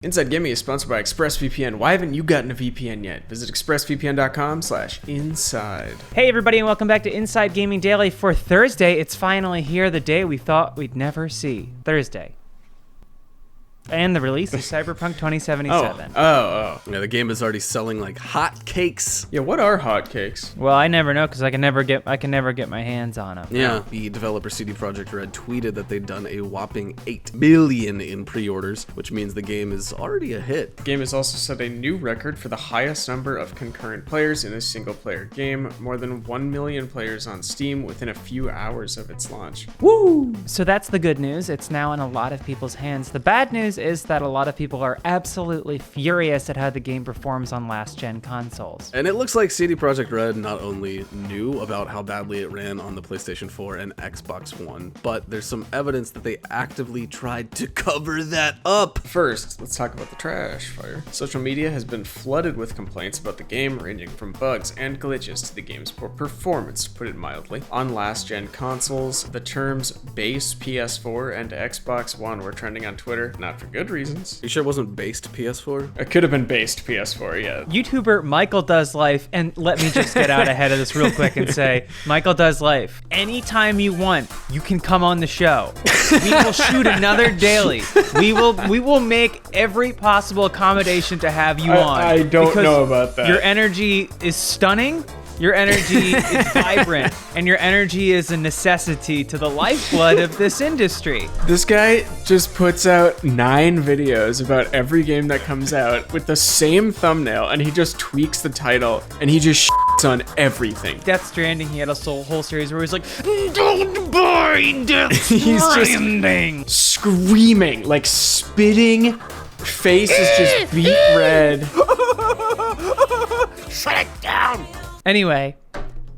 Inside Gaming is sponsored by ExpressVPN. Why haven't you gotten a VPN yet? Visit expressvpn.com/inside. Hey everybody, and welcome back to Inside Gaming Daily for Thursday. It's finally here, the day we thought we'd never see. Thursday. And the release is Cyberpunk 2077. Oh. Yeah, the game is already selling like hotcakes. Yeah, what are hotcakes? Well, I never know because I can never get my hands on them. Yeah, the developer CD Projekt Red tweeted that they'd done a whopping 8 million in pre-orders, which means the game is already a hit. The game has also set a new record for the highest number of concurrent players in a single-player game, more than 1 million players on Steam within a few hours of its launch. Woo! So that's the good news. It's now in a lot of people's hands. The bad news is that a lot of people are absolutely furious at how the game performs on last-gen consoles. And it looks like CD Projekt Red not only knew about how badly it ran on the PlayStation 4 and Xbox One, but there's some evidence that they actively tried to cover that up. First, let's talk about the trash fire. Social media has been flooded with complaints about the game, ranging from bugs and glitches to the game's poor performance, to put it mildly. On last-gen consoles, the terms base PS4 and Xbox One were trending on Twitter, not for good reasons. You sure it wasn't based PS4? It could have been based PS4, yeah. YouTuber Michael Does Life, and let me just get out ahead of this real quick and say, Michael Does Life, anytime you want, you can come on the show. We will shoot another daily. We will make every possible accommodation to have you on. I don't know about that. Your energy is stunning. Your energy is vibrant, and your energy is a necessity to the lifeblood of this industry. This guy just puts out 9 videos about every game that comes out with the same thumbnail, and he just tweaks the title, and he just shits on everything. Death Stranding, he had a whole series where he's like, "Don't buy Death Stranding!" He's just screaming, like spitting, face is just beet red. Shut it down! Anyway,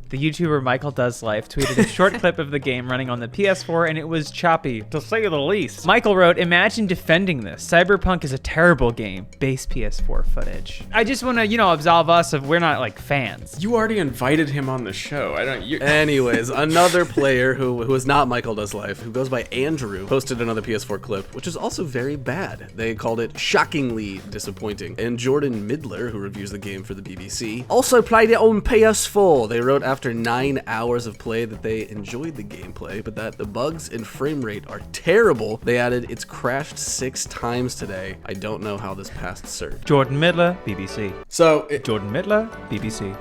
the YouTuber Michael Does Life tweeted a short clip of the game running on the PS4, and it was choppy, to say the least. Michael wrote, "Imagine defending this. Cyberpunk is a terrible game. Base PS4 footage." I just want to, absolve us of we're not like fans. You already invited him on the show. Anyways, another player who is not Michael Does Life, who goes by Andrew, posted another PS4 clip, which is also very bad. They called it shockingly disappointing. And Jordan Midler, who reviews the game for the BBC, also played it on PS4. They wrote after 9 hours of play that they enjoyed the gameplay, but that the bugs and frame rate are terrible. They added, "It's crashed 6 times today. I don't know how this passed search." Jordan Midler, BBC. Jordan Midler, BBC.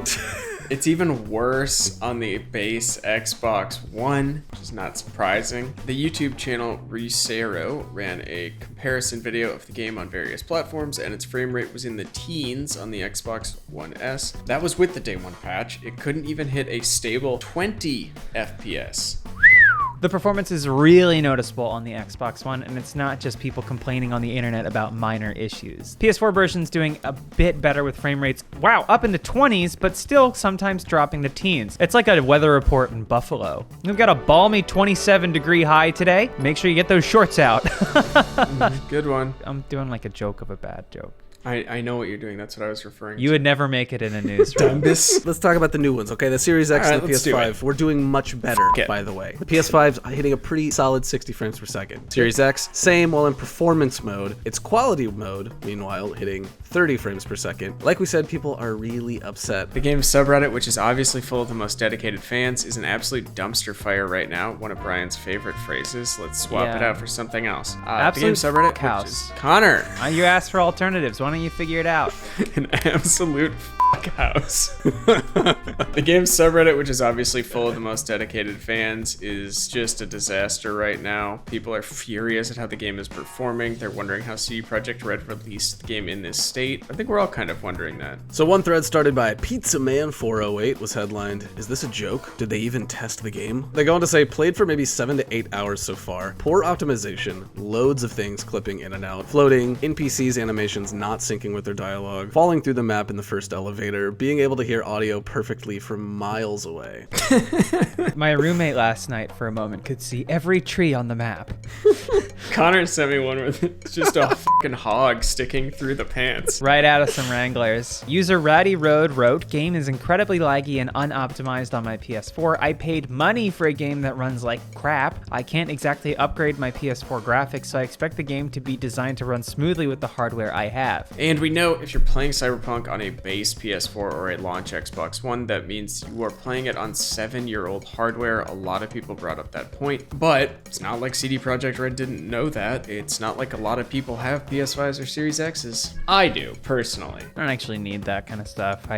It's even worse on the base Xbox One, which is not surprising. The YouTube channel Resero ran a comparison video of the game on various platforms, and its frame rate was in the teens on the Xbox One S. That was with the Day 1 patch. It couldn't even hit a stable 20 FPS. The performance is really noticeable on the Xbox One, and it's not just people complaining on the internet about minor issues. PS4 version's doing a bit better with frame rates, up in the 20s, but still sometimes dropping the teens. It's like a weather report in Buffalo. We've got a balmy 27-degree high today. Make sure you get those shorts out. Good one. I'm doing like a joke of a bad joke. I know what you're doing. That's what I was referring to. You would never make it in a newsroom. Let's talk about the new ones, okay? The Series X and the let's do PS5. We're doing much better, by the way. The PS5's hitting a pretty solid 60 frames per second. Series X, same, while in performance mode. Its quality mode, meanwhile, hitting 30 frames per second. Like we said, people are really upset. The game's subreddit, which is obviously full of the most dedicated fans, is an absolute dumpster fire right now. One of Brian's favorite phrases. Let's swap it out for something else. Absolute the game subreddit, house. which is Connor. You asked for alternatives. Why don't you figure it out? An absolute house. The game's subreddit, which is obviously full of the most dedicated fans, is just a disaster right now. People are furious at how the game is performing. They're wondering how CD Projekt Red released the game in this state. I think we're all kind of wondering that. So one thread started by Pizza Man 408 was headlined, "Is this a joke? Did they even test the game?" They go on to say, "Played for maybe 7 to 8 hours so far. Poor optimization, loads of things clipping in and out, floating, NPCs animations not syncing with their dialogue, falling through the map in the first elevator, later, being able to hear audio perfectly from miles away. My roommate last night for a moment could see every tree on the map. Connor sent me one with it's just a fucking hog sticking through the pants. Right out of some Wranglers. User Ratty Road wrote, game is incredibly laggy and unoptimized on my PS4. I paid money for a game that runs like crap. I can't exactly upgrade my PS4 graphics, so I expect the game to be designed to run smoothly with the hardware I have. And we know if you're playing Cyberpunk on a base PS4 or a launch Xbox One, that means you are playing it on 7-year-old hardware. A lot of people brought up that point, but it's not like CD Projekt Red didn't know that. It's not like a lot of people have PS5s or Series X's. I do, personally. I don't actually need that kind of stuff.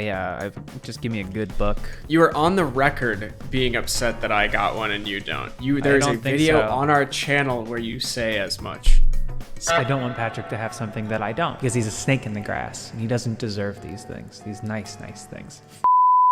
Just give me a good book. You are on the record being upset that I got one and you don't. There's a video on our channel where you say as much. I don't want Patrick to have something that I don't, because he's a snake in the grass, and he doesn't deserve these things, these nice things.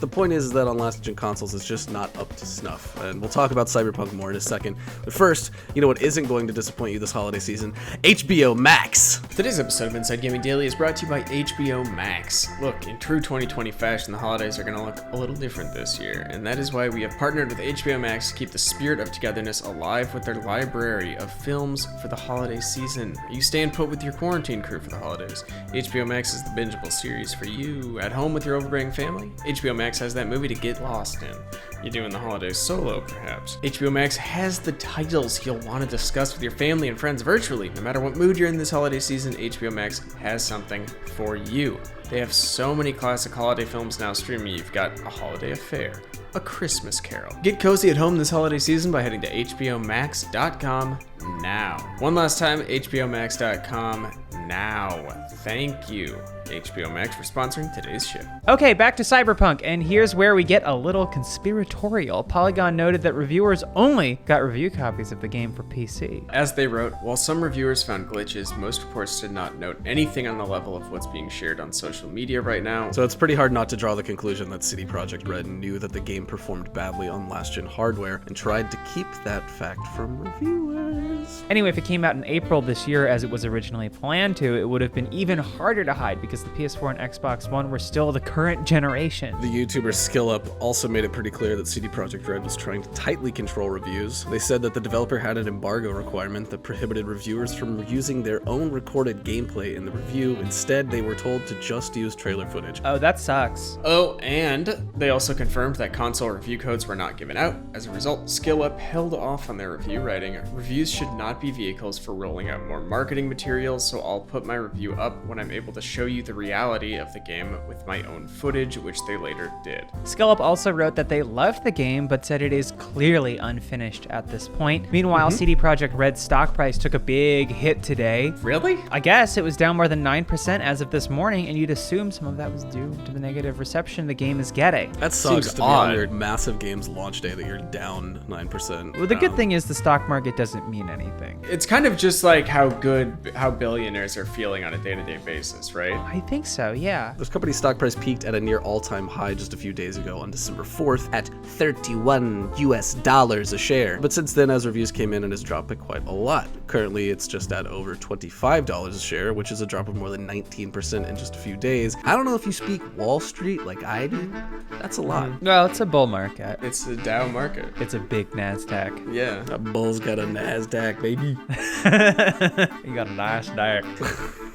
The point is that on last-gen consoles, it's just not up to snuff, and we'll talk about Cyberpunk more in a second. But first, you know what isn't going to disappoint you this holiday season? HBO Max! Today's episode of Inside Gaming Daily is brought to you by HBO Max. Look, in true 2020 fashion, the holidays are going to look a little different this year, and that is why we have partnered with HBO Max to keep the spirit of togetherness alive with their library of films for the holiday season. Are you staying put with your quarantine crew for the holidays? HBO Max is the bingeable series for you. At home with your overbearing family? HBO Max has that movie to get lost in. You're doing the holidays solo, perhaps. HBO Max has the titles you'll want to discuss with your family and friends virtually. No matter what mood you're in this holiday season, HBO Max has something for you. They have so many classic holiday films now streaming. You've got A Holiday Affair, A Christmas Carol. Get cozy at home this holiday season by heading to hbomax.com now. One last time, hbomax.com now. Thank you, HBO Max, for sponsoring today's show. Okay, back to Cyberpunk, and here's where we get a little conspiratorial. Polygon noted that reviewers only got review copies of the game for PC. As they wrote, while some reviewers found glitches, most reports did not note anything on the level of what's being shared on social media right now. So it's pretty hard not to draw the conclusion that CD Projekt Red knew that the game performed badly on last-gen hardware and tried to keep that fact from reviewers. Anyway, if it came out in April this year as it was originally planned to, it would have been even harder to hide because the PS4 and Xbox One were still the current generation. The YouTuber SkillUp also made it pretty clear that CD Projekt Red was trying to tightly control reviews. They said that the developer had an embargo requirement that prohibited reviewers from using their own recorded gameplay in the review. Instead, they were told to just use trailer footage. Oh, that sucks. Oh, and they also confirmed that console review codes were not given out. As a result, SkillUp held off on their review writing. Reviews should not be vehicles for rolling out more marketing materials, so I'll put my review up when I'm able to show you the reality of the game with my own footage, which they later did. SkillUp also wrote that they loved the game, but said it is clearly unfinished at this point. Meanwhile, CD Projekt Red's stock price took a big hit today. Really? I guess it was down more than 9% as of this morning, and you'd assume some of that was due to the negative reception the game is getting. That sucks Seems to be odd. on your massive games launch day that you're down 9%. Well, the good thing is the stock market doesn't mean anything. It's kind of just like how billionaires are feeling on a day-to-day basis, right? I think so, yeah. This company's stock price peaked at a near all-time high just a few days ago on December 4th at $31 a share. But since then, as reviews came in, it has dropped by quite a lot. Currently, it's just at over $25 a share, which is a drop of more than 19% in just a few days. I don't know if you speak Wall Street like I do. That's a lot. Well, it's a bull market. It's the Dow market. It's a big NASDAQ. Yeah. That bull's got a NASDAQ, baby. You got a NASDAQ.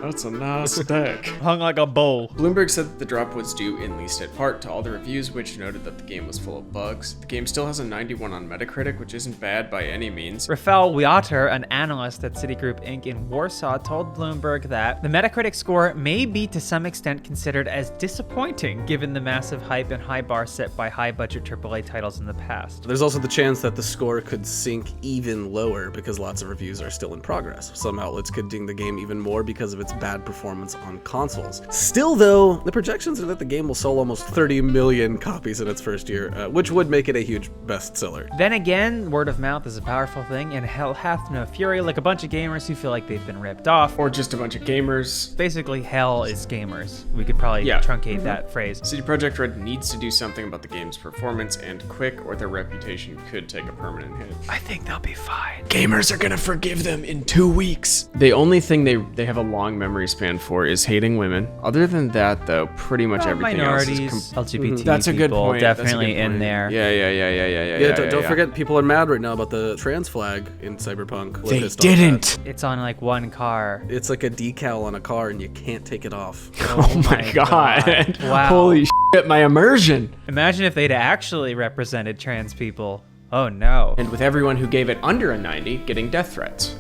That's a nice deck. Hung like a bull. Bloomberg said that the drop was due in least in part to all the reviews, which noted that the game was full of bugs. The game still has a 91 on Metacritic, which isn't bad by any means. Rafael Wiater, an analyst at Citigroup Inc. in Warsaw, told Bloomberg that the Metacritic score may be to some extent considered as disappointing given the massive hype and high bar set by high-budget AAA titles in the past. There's also the chance that the score could sink even lower because lots of reviews are still in progress. Some outlets could ding the game even more because of its bad performance on consoles. Still though, the projections are that the game will sell almost 30 million copies in its first year, which would make it a huge bestseller. Then again, word of mouth is a powerful thing, and hell hath no fury, like a bunch of gamers who feel like they've been ripped off. Or just a bunch of gamers. Basically, hell is gamers. We could probably truncate that phrase. CD Projekt Red needs to do something about the game's performance, and quick, or their reputation could take a permanent hit. I think they'll be fine. Gamers are gonna forgive them in 2 weeks. The only thing they have a long memory span for is hating women. Other than that, though, pretty much everything minorities, else is LGBT That's a good people, point. That's a good definitely in point. there. Yeah. Don't forget, people are mad right now about the trans flag in Cyberpunk. We're They pissed off at didn't. It's on like one car. that. It's like a decal on a car, and you can't take it off. Oh my god. Wow. Holy shit, my immersion. Imagine if they'd actually represented trans people. Oh no. And with everyone who gave it under a 90 getting death threats.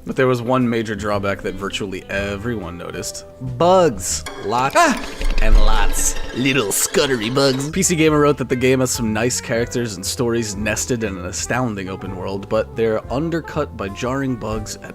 But there was one major drawback that virtually everyone noticed. Bugs. Lots and lots. Little scuttery bugs. PC Gamer wrote that the game has some nice characters and stories nested in an astounding open world, but they're undercut by jarring bugs at